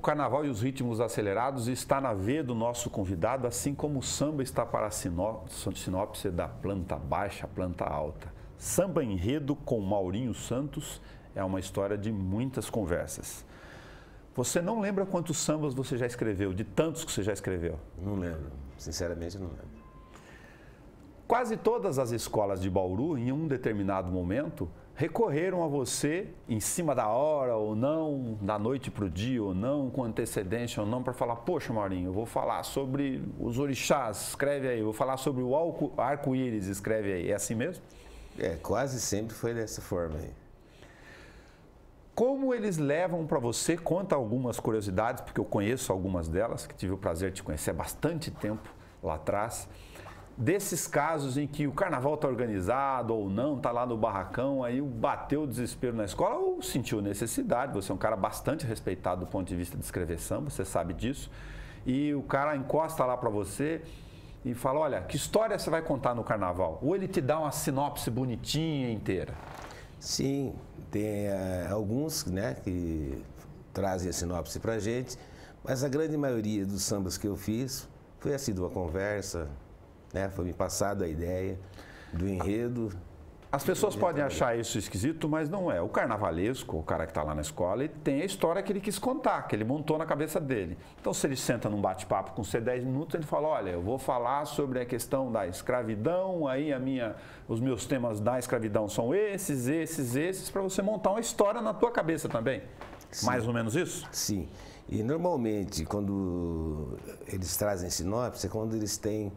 carnaval e os ritmos acelerados está na veia do nosso convidado, assim como o samba está para a sinopse da planta baixa à planta alta. Samba Enredo com Maurinho Santos é uma história de muitas conversas. Você não lembra quantos sambas você já escreveu, de tantos que você já escreveu? Não lembro, sinceramente não lembro. Quase todas as escolas de Bauru, em um determinado momento, recorreram a você, em cima da hora ou não, da noite para o dia ou não, com antecedência ou não, para falar, poxa Maurinho, eu vou falar sobre os orixás, escreve aí, eu vou falar sobre o arco-íris, escreve aí. É assim mesmo? Quase sempre foi dessa forma aí. Como eles levam para você, conta algumas curiosidades, porque eu conheço algumas delas, que tive o prazer de te conhecer há bastante tempo lá atrás, desses casos em que o carnaval está organizado ou não, está lá no barracão, aí bateu o desespero na escola ou sentiu necessidade, você é um cara bastante respeitado do ponto de vista de escrever samba, você sabe disso, e o cara encosta lá para você e fala, olha, que história você vai contar no carnaval? Ou ele te dá uma sinopse bonitinha inteira? Sim, tem alguns, né, que trazem a sinopse para a gente, mas a grande maioria dos sambas que eu fiz foi assim, de uma conversa, né, foi me passada a ideia do enredo. As pessoas podem achar isso esquisito, mas não é. O carnavalesco, o cara que está lá na escola, ele tem a história que ele quis contar, que ele montou na cabeça dele. Então, se ele senta num bate-papo com você 10 minutos, ele fala, olha, eu vou falar sobre a questão da escravidão, aí os meus temas da escravidão são esses, para você montar uma história na tua cabeça também. Sim. Mais ou menos isso? Sim. E normalmente, quando eles trazem sinopse, é quando eles têm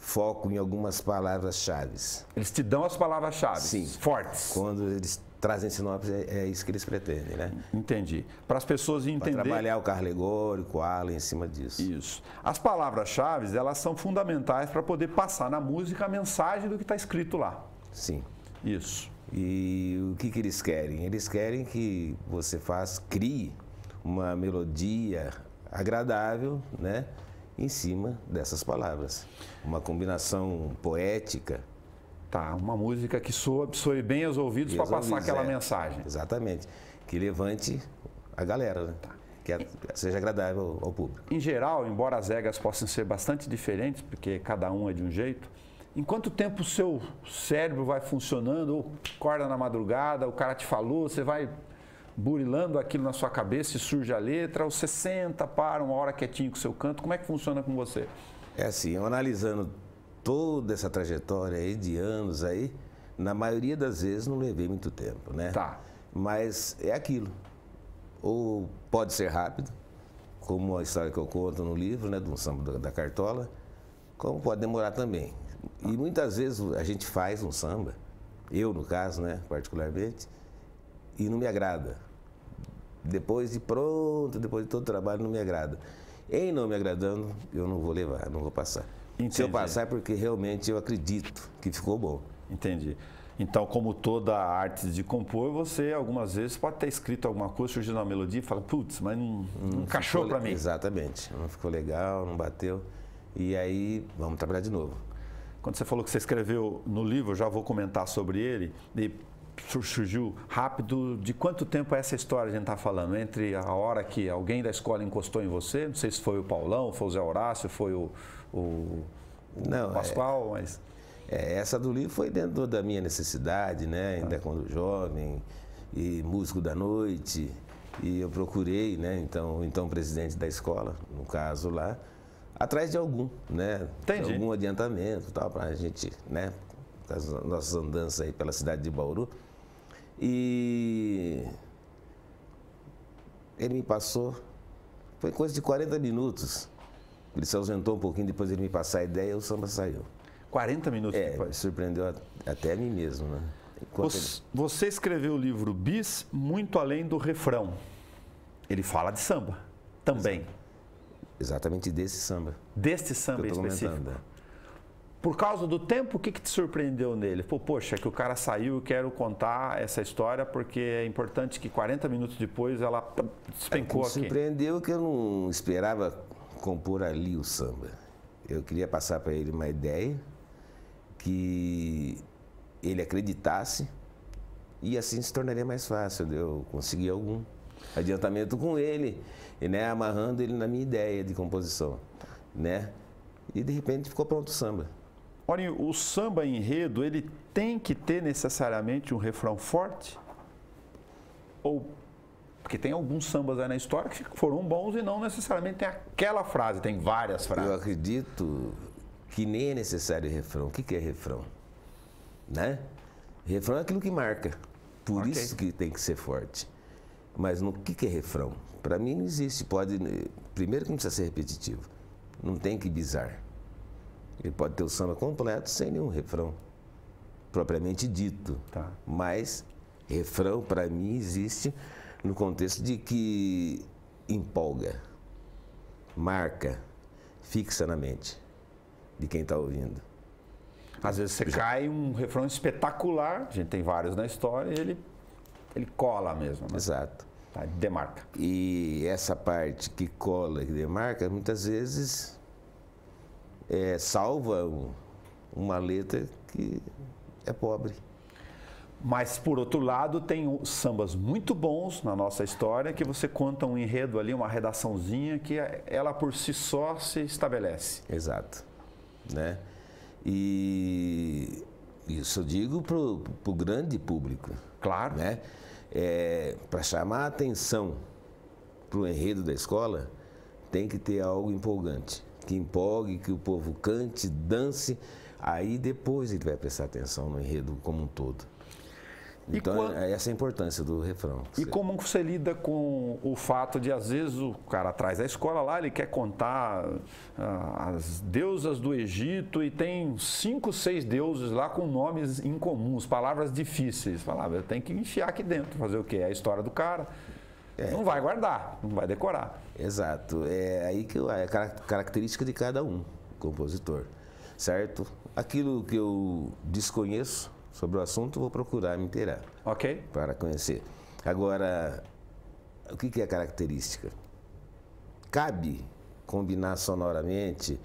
foco em algumas palavras-chave. Eles te dão as palavras-chave fortes. Quando eles trazem sinopse, é isso que eles pretendem, né? Entendi. Para as pessoas entenderem... Para trabalhar o carro alegórico, o ala em cima disso. Isso. As palavras-chave, elas são fundamentais para poder passar na música a mensagem do que está escrito lá. Sim. Isso. E o que eles querem? Eles querem que você crie uma melodia agradável, né? Em cima dessas palavras. Uma combinação poética. Tá, uma música que soe bem aos ouvidos para passar aquela mensagem. Exatamente. Que levante a galera, né? Que seja agradável ao público. Em geral, embora as regras possam ser bastante diferentes, porque cada um é de um jeito, em quanto tempo o seu cérebro vai funcionando, ou acorda na madrugada, o cara te falou, você vai burilando aquilo na sua cabeça e surge a letra, ou você senta, para uma hora quietinho com o seu canto, como é que funciona com você? É assim, eu analisando toda essa trajetória aí de anos aí, na maioria das vezes não levei muito tempo, né? Tá. Mas é aquilo, ou pode ser rápido, como a história que eu conto no livro, né, do samba da Cartola, como pode demorar também. E muitas vezes a gente faz um samba, eu no caso, né, particularmente, e não me agrada. Depois de pronto, depois de todo o trabalho, não me agrada. Em não me agradando, eu não vou levar, não vou passar. Entendi. Se eu passar é porque realmente eu acredito que ficou bom. Entendi. Então, como toda a arte de compor, você algumas vezes pode ter escrito alguma coisa, surgindo uma melodia e fala, putz, mas não encaixou para mim. Exatamente, não ficou legal, não bateu. E aí, vamos trabalhar de novo. Quando você falou que você escreveu no livro, eu já vou comentar sobre ele, e surgiu rápido, de quanto tempo é essa história a gente está falando? Entre a hora que alguém da escola encostou em você, não sei se foi o Paulão, foi o Zé Horácio, foi o Pascoal, mas... essa do livro foi dentro da minha necessidade, né? Ainda quando jovem, e músico da noite, e eu procurei, né? Então presidente da escola, no caso lá, atrás de algum, né? Entendi. Algum adiantamento, tal, para a gente, né? As nossas andanças aí pela cidade de Bauru. E ele me passou, foi coisa de 40 minutos. Ele se ausentou um pouquinho, depois ele me passar a ideia e o samba saiu. 40 minutos depois? Surpreendeu até a mim mesmo, né? Você escreveu o livro Bis muito além do refrão. Ele fala de samba também. Exatamente desse samba. Deste samba específico. Por causa do tempo, o que te surpreendeu nele? Poxa, que o cara saiu e quero contar essa história porque é importante que 40 minutos depois ela despencou aqui. Me surpreendeu que eu não esperava compor ali o samba. Eu queria passar para ele uma ideia que ele acreditasse e assim se tornaria mais fácil de eu conseguir algum adiantamento com ele, e, né, amarrando ele na minha ideia de composição, né? E de repente ficou pronto o samba. Olha, o samba enredo, ele tem que ter necessariamente um refrão forte? Ou porque tem alguns sambas aí na história que foram bons e não necessariamente tem aquela frase, tem várias frases. Eu acredito que nem é necessário refrão. O que é refrão? Né? Refrão é aquilo que marca. Por isso que tem que ser forte. Mas no que é refrão? Para mim não existe. Primeiro que não precisa ser repetitivo. Não tem que bizar. Ele pode ter o samba completo sem nenhum refrão propriamente dito. Tá. Mas refrão, para mim, existe no contexto de que empolga, marca, fixa na mente de quem está ouvindo. Às vezes você cai um refrão espetacular, a gente tem vários na história, e ele cola mesmo, né? Exato. Tá, demarca. E essa parte que cola, que demarca, muitas vezes salva uma letra que é pobre. Mas, por outro lado, tem sambas muito bons na nossa história que você conta um enredo ali, uma redaçãozinha que ela por si só se estabelece. Exato. Né? E isso eu digo para o grande público. Claro. Né? Para chamar a atenção para o enredo da escola, tem que ter algo empolgante. Que empolgue, que o povo cante, dance, aí depois ele vai prestar atenção no enredo como um todo. Então, essa é a importância do refrão. E como você lida com o fato de, às vezes, o cara atrás da escola lá, ele quer contar as deusas do Egito e tem 5, 6 deuses lá com nomes incomuns, palavras difíceis. Falava, eu tenho que enfiar aqui dentro, fazer o quê? É a história do cara. Não vai guardar, não vai decorar. Exato. É aí que é a característica de cada um, compositor. Certo? Aquilo que eu desconheço sobre o assunto, vou procurar me inteirar. Ok. Para conhecer. Agora, o que é característica? Cabe combinar sonoramente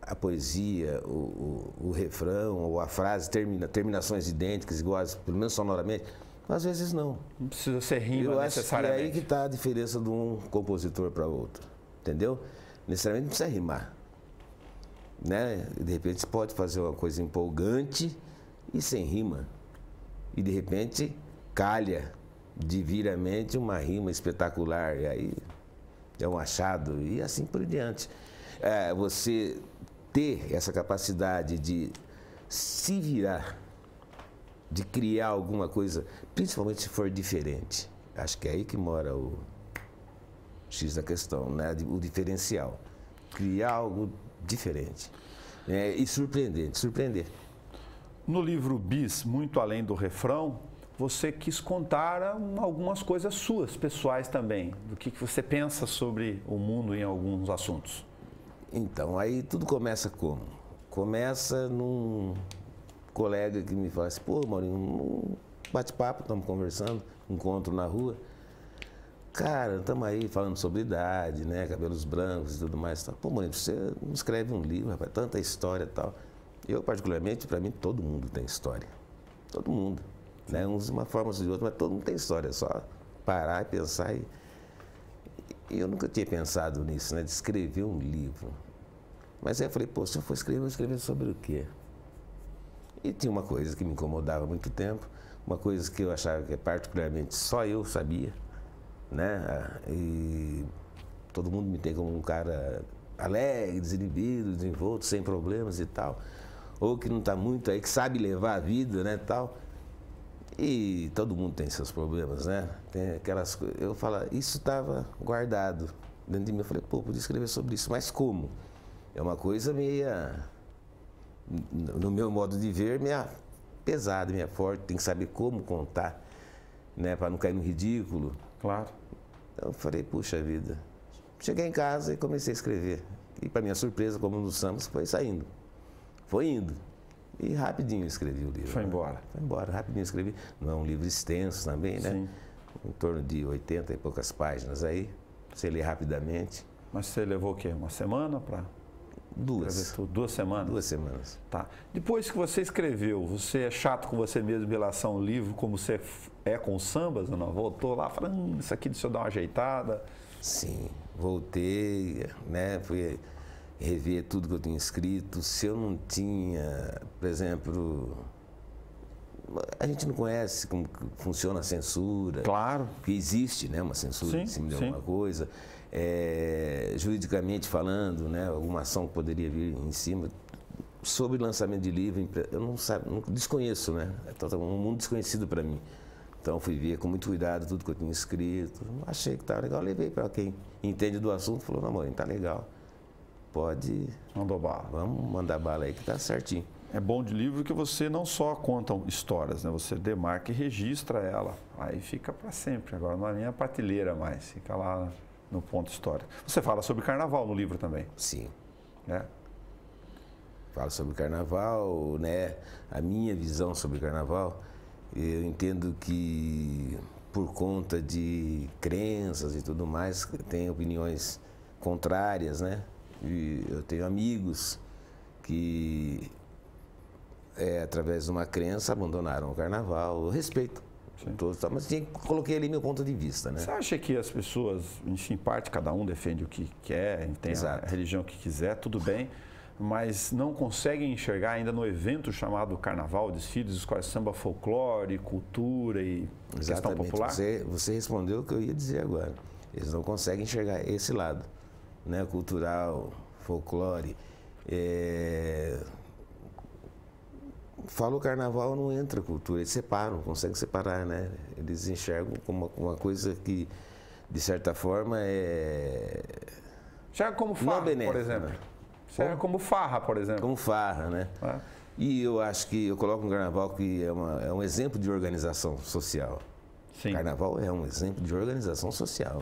a poesia, o refrão ou a frase, terminações idênticas, iguais, pelo menos sonoramente? Às vezes não. Não precisa ser rima necessariamente. É aí que está a diferença de um compositor para outro. Entendeu? Necessariamente não precisa rimar. Né? De repente você pode fazer uma coisa empolgante e sem rima. E de repente calha de vir à mente uma rima espetacular. E aí é um achado e assim por diante. Você ter essa capacidade de se virar, de criar alguma coisa, principalmente se for diferente. Acho que é aí que mora o X da questão, né? O diferencial. Criar algo diferente e surpreender. No livro Bis, Muito Além do Refrão, você quis contar algumas coisas suas, pessoais também, do que você pensa sobre o mundo em alguns assuntos. Então, aí tudo começa como? Começa num colega que me fala assim, pô, Maurinho, um bate-papo, estamos conversando, encontro na rua. Cara, estamos aí falando sobre idade, né, cabelos brancos e tudo mais. Pô, Maurinho, você não escreve um livro, rapaz, tanta história e tal. Eu, particularmente, para mim, todo mundo tem história. Todo mundo. Né? Uns de uma forma, outros de outra, mas todo mundo tem história. É só parar e pensar. E eu nunca tinha pensado nisso, né, de escrever um livro. Mas aí eu falei, pô, se eu for escrever, eu vou escrever sobre o quê? E tinha uma coisa que me incomodava há muito tempo, uma coisa que eu achava que particularmente só eu sabia, né? E todo mundo me tem como um cara alegre, desinibido, desenvolto, sem problemas e tal. Ou que não está muito aí, que sabe levar a vida, né, tal. E todo mundo tem seus problemas, né? Tem aquelas coisas. Eu falo, isso estava guardado dentro de mim. Eu falei, pô, podia escrever sobre isso, mas como? É uma coisa meia, no meu modo de ver, meia pesada, meia forte. Tem que saber como contar, né, para não cair no ridículo. Claro. Eu falei, puxa vida. Cheguei em casa e comecei a escrever. E para minha surpresa, como nos sambas, foi saindo. Foi indo. E rapidinho eu escrevi o livro. Foi embora. Né? Foi embora, rapidinho eu escrevi. Não é um livro extenso também, né? Sim. Em torno de 80 e poucas páginas aí. Você lê rapidamente. Mas você levou o quê? Uma semana para... Duas. 2 semanas? 2 semanas. Tá. Depois que você escreveu, você é chato com você mesmo em relação ao livro, como você é com os sambas, ou não? Voltou lá falando, isso aqui deixa eu dar uma ajeitada. Sim, voltei, né? Fui rever tudo que eu tinha escrito. Se eu não tinha, por exemplo, a gente não conhece como que funciona a censura. Claro. Que existe, né? Uma censura em cima de alguma coisa. Juridicamente falando, né? Alguma ação que poderia vir em cima. Sobre lançamento de livro, eu não desconheço, né? É um mundo desconhecido para mim. Então fui ver com muito cuidado tudo que eu tinha escrito. Achei que estava legal, levei para quem entende do assunto, falou, não, amor, tá legal. Pode. Mandou bala. Vamos mandar bala aí que tá certinho. É bom de livro que você não só conta histórias, né? Você demarca e registra ela. Aí fica para sempre. Agora não é nem a prateleira mais, fica lá no ponto história. Você fala sobre carnaval no livro também. Sim. Né? Falo sobre carnaval, né? A minha visão sobre carnaval. Eu entendo que por conta de crenças e tudo mais, tem opiniões contrárias, né? E eu tenho amigos que, através de uma crença, abandonaram o carnaval. Eu respeito todos, mas coloquei ali meu ponto de vista, né? Você acha que as pessoas, em parte, cada um defende o que quer, tem a religião que quiser, tudo bem, mas não conseguem enxergar ainda no evento chamado Carnaval, desfiles, escolas de samba, folclore, cultura e questão popular? Você respondeu o que eu ia dizer agora. Eles não conseguem enxergar esse lado, né? Cultural, folclore. Fala o carnaval, não entra cultura, eles separam, conseguem separar, né? Eles enxergam como uma coisa que, de certa forma, enxerga como farra, por exemplo. Enxerga como farra, por exemplo. Como farra, né? E eu acho que eu coloco um carnaval que é um exemplo de organização social. Sim. Carnaval é um exemplo de organização social.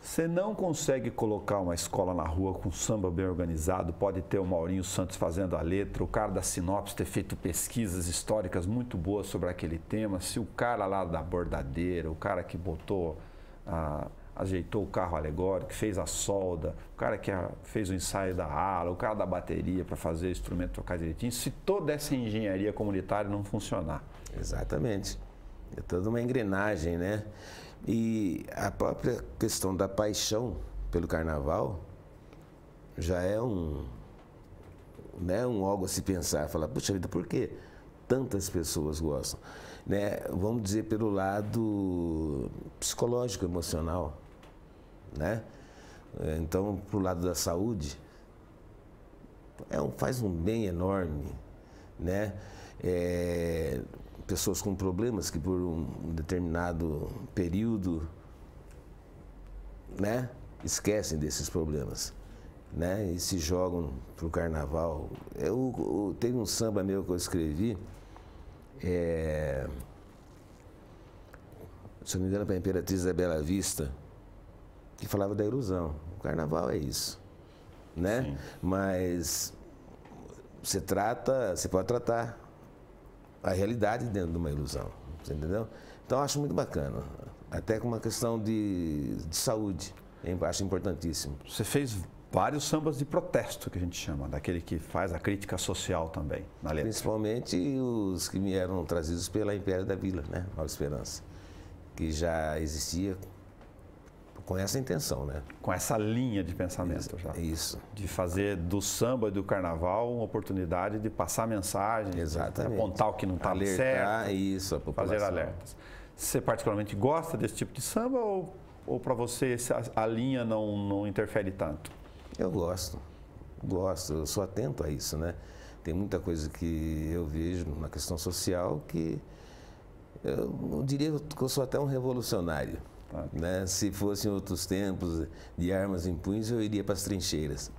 Você não consegue colocar uma escola na rua com samba bem organizado, pode ter o Maurinho Santos fazendo a letra, o cara da Sinopse ter feito pesquisas históricas muito boas sobre aquele tema, se o cara lá da bordadeira, o cara que ajeitou o carro alegórico, que fez a solda, o cara que fez o ensaio da ala, o cara da bateria para fazer o instrumento tocar direitinho, se toda essa engenharia comunitária não funcionar. Exatamente. É toda uma engrenagem, né? E a própria questão da paixão pelo carnaval já é algo a se pensar, falar, puxa vida, por que tantas pessoas gostam? Né? Vamos dizer pelo lado psicológico, emocional, né? Então, pro lado da saúde, faz um bem enorme, né? Pessoas com problemas que por um determinado período, né, esquecem desses problemas, né, e se jogam pro carnaval. Teve um samba meu que eu escrevi, se não me engano, para a Imperatriz da Bela Vista, que falava da ilusão. O carnaval é isso, né? Sim. Mas você pode tratar a realidade dentro de uma ilusão, você entendeu? Então, eu acho muito bacana, até com uma questão de saúde, eu acho importantíssimo. Você fez vários sambas de protesto, que a gente chama, daquele que faz a crítica social também, na letra. Principalmente os que me eram trazidos pela Império da Vila, né, Nova Esperança, que já existia com essa intenção, né? Com essa linha de pensamento já. Isso. De fazer do samba e do carnaval uma oportunidade de passar mensagem, exatamente, de apontar o que não está certo, isso, a população. Fazer alertas. Você particularmente gosta desse tipo de samba ou para você a linha não interfere tanto? Eu gosto, eu sou atento a isso, né? Tem muita coisa que eu vejo na questão social que eu diria que eu sou até um revolucionário. Né? Se fossem outros tempos de armas em punhos, eu iria para as trincheiras.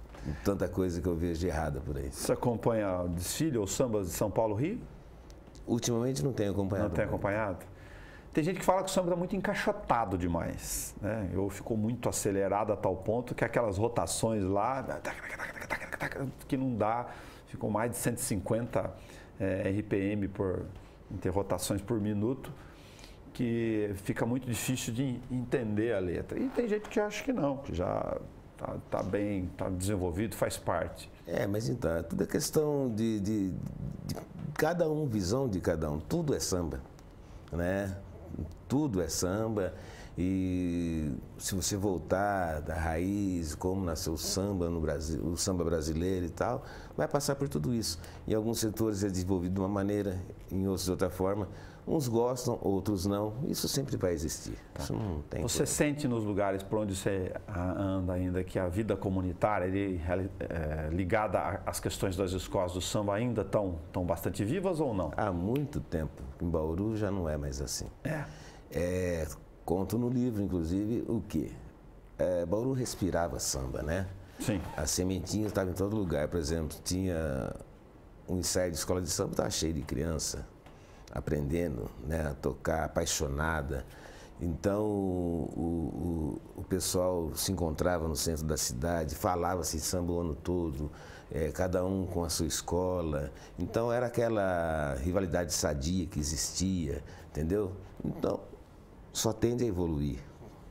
Tanta coisa que eu vejo de errada por aí. Você acompanha o desfile ou sambas de São Paulo, Rio? Ultimamente não tenho acompanhado. Não tem acompanhado? Tem gente que fala que o samba está muito encaixotado demais, né? Ou ficou muito acelerado a tal ponto que aquelas rotações lá, que não dá, ficou mais de 150 RPM em ter rotações por minuto, que fica muito difícil de entender a letra. E tem gente que acha que não, que já está bem, está desenvolvido, faz parte. Mas então, é tudo é questão de cada um, visão de cada um. Tudo é samba, né? Tudo é samba. E se você voltar da raiz, como nasceu o samba no Brasil, o samba brasileiro e tal, vai passar por tudo isso. Em alguns setores é desenvolvido de uma maneira, em outros de outra forma. Uns gostam, outros não. Isso sempre vai existir. Isso não tem Você sente nos lugares por onde você anda ainda que a vida comunitária, ligada às questões das escolas do samba, ainda estão bastante vivas ou não? Há muito tempo. Em Bauru já não é mais assim. Conto no livro, inclusive, o quê? Bauru respirava samba, né? Sim. As sementinhas estavam em todo lugar. Por exemplo, tinha um ensaio de escola de samba, estava cheio de criança, aprendendo, né, a tocar, apaixonada. Então, o pessoal se encontrava no centro da cidade, falava-se samba o ano todo, cada um com a sua escola. Então, era aquela rivalidade sadia que existia, entendeu? Então, só tende a evoluir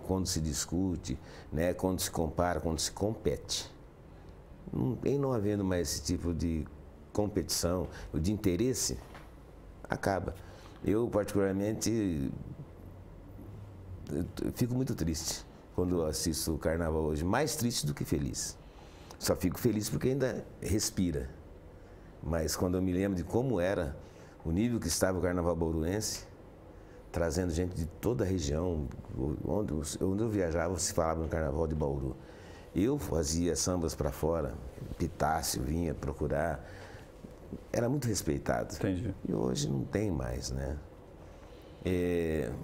quando se discute, né, quando se compara, quando se compete. Em não havendo mais esse tipo de competição, de interesse, acaba. Eu, particularmente, fico muito triste quando assisto o carnaval hoje. Mais triste do que feliz. Só fico feliz porque ainda respira. Mas quando eu me lembro de como era o nível que estava o carnaval bauruense, trazendo gente de toda a região, onde eu viajava, se falava no carnaval de Bauru. Eu fazia sambas para fora, Pitácio vinha procurar. Era muito respeitado. Entendi. E hoje não tem mais, né?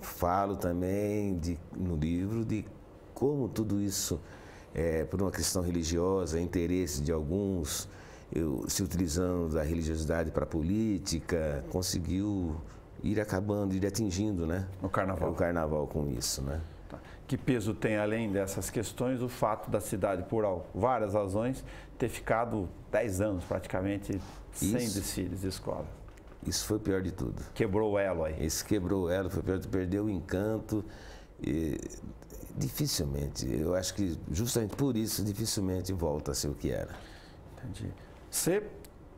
Falo também no livro de como tudo isso, por uma questão religiosa, interesse de alguns, se utilizando da religiosidade para a política, conseguiu ir acabando, ir atingindo, né? O carnaval. O carnaval com isso, né? Que peso tem, além dessas questões, o fato da cidade, por várias razões, ter ficado 10 anos praticamente sem desfiles de escola? Isso foi o pior de tudo. Quebrou o elo aí. Esse quebrou o elo, foi pior, perdeu o encanto. E dificilmente, eu acho que justamente por isso, dificilmente volta a ser o que era. Entendi. Você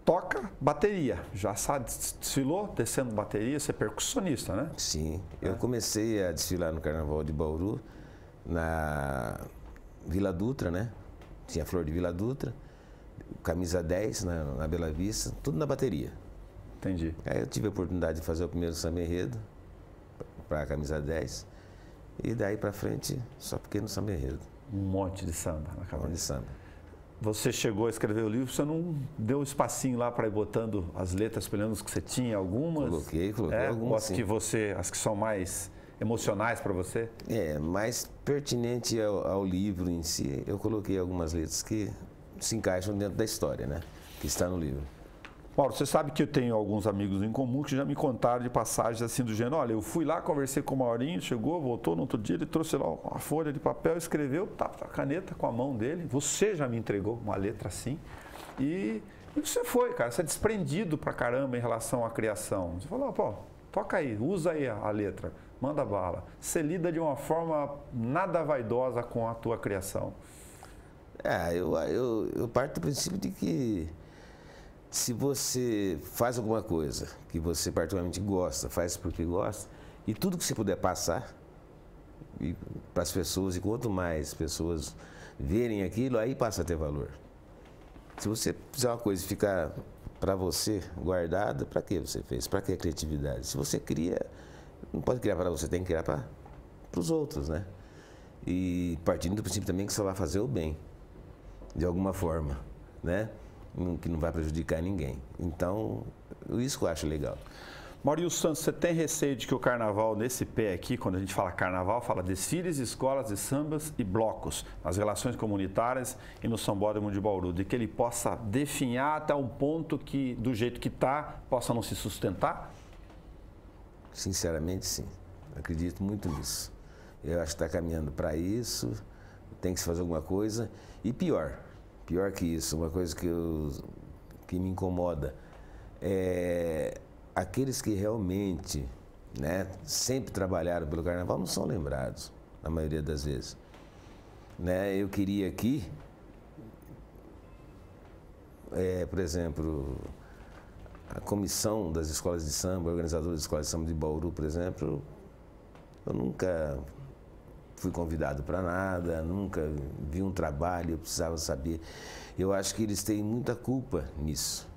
toca bateria, já sabe, desfilou descendo bateria, você é percussionista, né? Sim, eu comecei a desfilar no Carnaval de Bauru, na Vila Dutra, né? Tinha a Flor de Vila Dutra, camisa 10 na Bela Vista, tudo na bateria. Entendi. Aí eu tive a oportunidade de fazer o primeiro samba enredo para a camisa 10 e daí para frente só fiquei no samba enredo. Um monte de samba na cabeça. Um monte de samba. Você chegou a escrever o livro, você não deu espacinho lá para ir botando as letras, pelo menos que você tinha algumas? Coloquei algumas, as que são mais emocionais para você? Mais pertinente ao livro em si, eu coloquei algumas letras que se encaixam dentro da história, né? Que está no livro. Mauro, você sabe que eu tenho alguns amigos em comum que já me contaram de passagens assim do gênero, olha, eu fui lá, conversei com o Maurinho, chegou, voltou no outro dia, ele trouxe lá uma folha de papel, escreveu, a caneta com a mão dele, você já me entregou uma letra assim, e você foi, cara, você é desprendido pra caramba em relação à criação. Você falou, pô, toca aí, usa aí a letra, manda bala. Você lida de uma forma nada vaidosa com a tua criação. Eu parto do princípio de que se você faz alguma coisa que você particularmente gosta, faz porque gosta, e tudo que você puder passar para as pessoas, e quanto mais pessoas verem aquilo, aí passa a ter valor. Se você fizer uma coisa e ficar para você guardada, para que você fez? Para que a criatividade? Se você cria, não pode criar para você, tem que criar para os outros, né? E partindo do princípio também que você vai fazer o bem, de alguma forma, né? Que não vai prejudicar ninguém. Então, isso que eu acho legal. Maurinho Santos, você tem receio de que o carnaval, nesse pé aqui, quando a gente fala carnaval, fala desfiles, escolas de sambas e blocos, nas relações comunitárias e no Sambódromo de Bauru, de que ele possa definhar até um ponto que, do jeito que está, possa não se sustentar? Sinceramente, sim. Acredito muito nisso. Eu acho que está caminhando para isso, tem que se fazer alguma coisa. E pior que isso, uma coisa que me incomoda, aqueles que realmente, né, sempre trabalharam pelo carnaval não são lembrados, na maioria das vezes. Né? Eu queria aqui por exemplo, a comissão das escolas de samba, organizadora das escolas de samba de Bauru, por exemplo, eu nunca fui convidado para nada, nunca vi um trabalho, eu precisava saber. Eu acho que eles têm muita culpa nisso,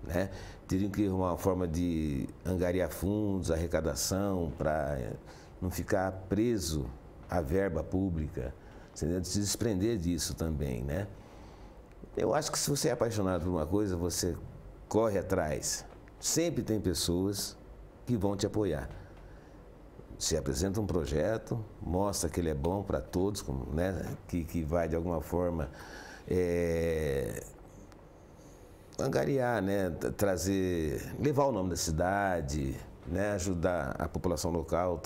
né? Teriam que arrumar uma forma de angariar fundos, arrecadação, para não ficar preso à verba pública, entendeu? Se desprender disso também, né? Eu acho que se você é apaixonado por uma coisa, você corre atrás. Sempre tem pessoas que vão te apoiar. Se apresenta um projeto, mostra que ele é bom para todos, né? que vai de alguma forma angariar, né? Levar o nome da cidade, né? Ajudar a população local,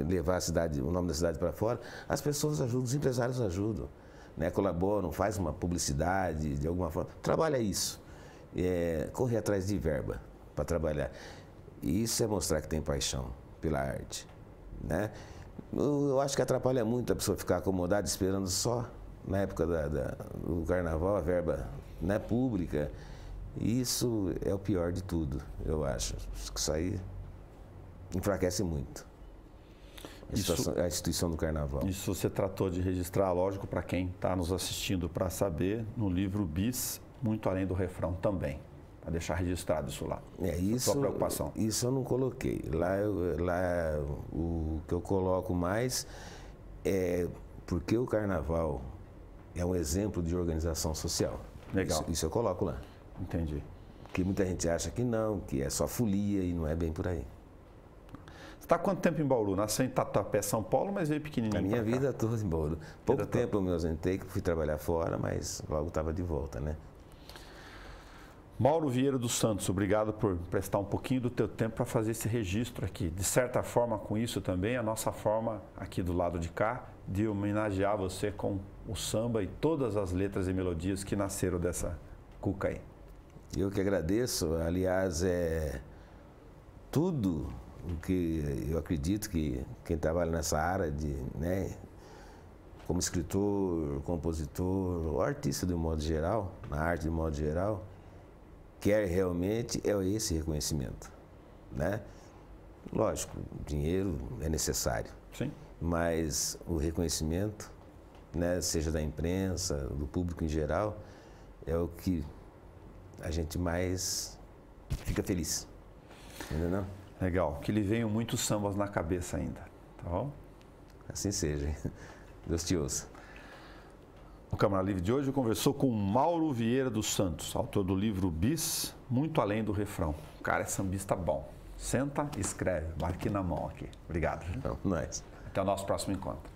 levar o nome da cidade para fora. As pessoas ajudam, os empresários ajudam, né? Colaboram, faz uma publicidade de alguma forma. Trabalha isso. Correr atrás de verba para trabalhar. E isso é mostrar que tem paixão pela arte, né? Eu acho que atrapalha muito a pessoa ficar acomodada esperando só na época do carnaval a verba, né, pública. E isso é o pior de tudo, eu acho. Acho que isso aí enfraquece muito a instituição do carnaval. Isso você tratou de registrar, lógico, para quem está nos assistindo para saber, no livro Bis, Muito Além do Refrão também, para deixar registrado isso lá. Sua preocupação. Isso eu não coloquei. Lá o que eu coloco mais é porque o carnaval é um exemplo de organização social. Legal. Isso eu coloco lá. Entendi. Porque muita gente acha que não, que é só folia e não é bem por aí. Você está há quanto tempo em Bauru? Nasceu em Tatuapé, São Paulo, mas veio pequenininho. A minha vida toda em Bauru. Pouco tempo eu me ausentei, fui trabalhar fora, mas logo estava de volta, né? Mauro Vieira dos Santos, obrigado por prestar um pouquinho do teu tempo para fazer esse registro aqui. De certa forma, com isso também, a nossa forma aqui do lado de cá, de homenagear você com o samba e todas as letras e melodias que nasceram dessa cuca aí. Eu que agradeço. Aliás, tudo o que eu acredito que quem trabalha nessa área, né, como escritor, compositor, ou artista de um modo geral, na arte de um modo geral, quer realmente esse reconhecimento, né? Lógico, dinheiro é necessário. Sim. Mas o reconhecimento, né, seja da imprensa, do público em geral, é o que a gente mais fica feliz, entendeu? Legal, que lhe venham muitos sambas na cabeça ainda, tá bom? Assim seja. Deus te ouça. O Câmara Livre de hoje conversou com Mauro Vieira dos Santos, autor do livro Bis, Muito Além do Refrão. O cara é sambista bom. Senta e escreve, marque na mão aqui. Obrigado. Não, nós. Até o nosso próximo encontro.